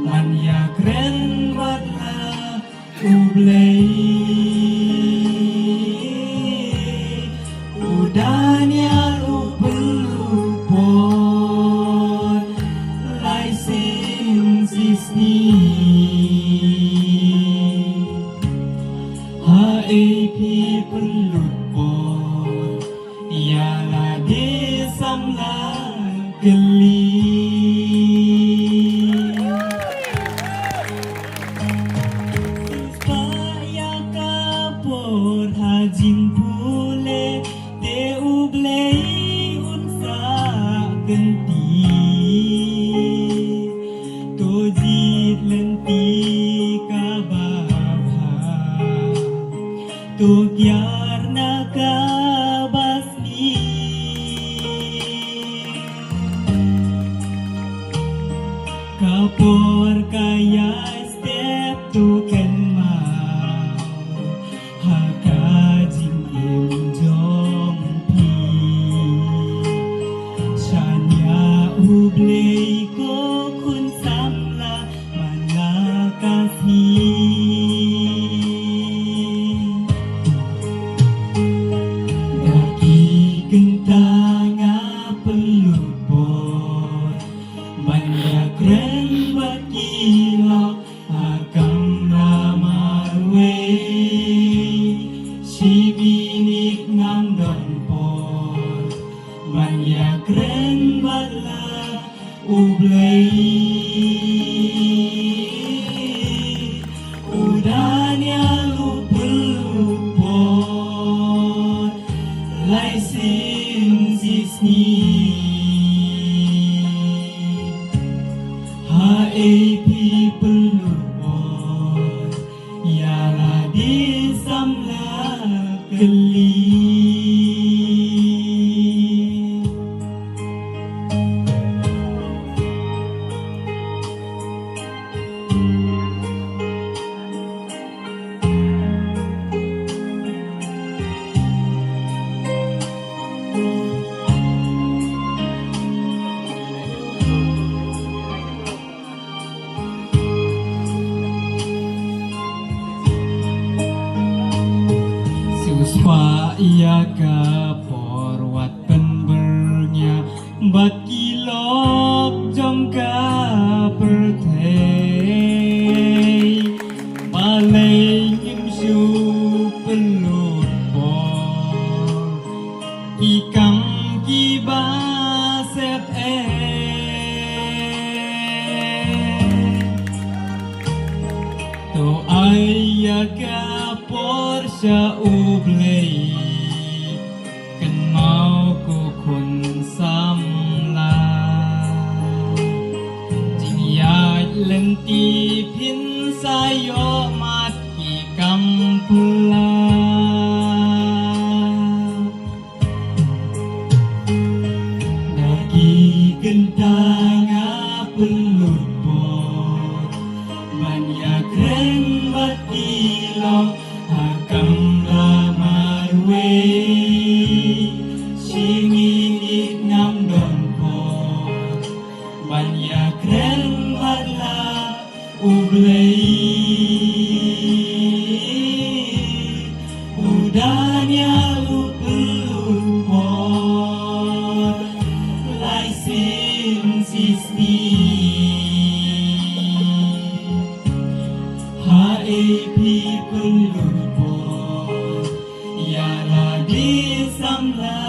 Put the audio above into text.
มันอยากเร้นวัดลาอุบเลยudahnya luput lai sin sisni HAP peluput ialah disamlah geli supaya kapur hajin pule te ublei unsa genti to jit lenti ka babha to gyar na ka basni kapur kaya step to kenma hakajin imjom pi shanya ublei ko kun samla manakasni daki gentanga peluput banyak ren bakilok akam ramarwe sibinik ngam donpor banyak ren bala ublei udahnya luput lai sin sisni HAP peluput ialah disamlah geli supaya kapor wat penbernya bat kilok jom ka pertei balai imsu pelupor ikang kibasep to ayah kapor sya ublei kan mau ku kun samla jing ya lenti pin sayo mat ki kampula daki gentanga peluput banyak ren bakilok akam ramarwe singinik ngam donpor banyak ren bala ublei udahnya luput lai sin sisni HAP peluput ialah disamlah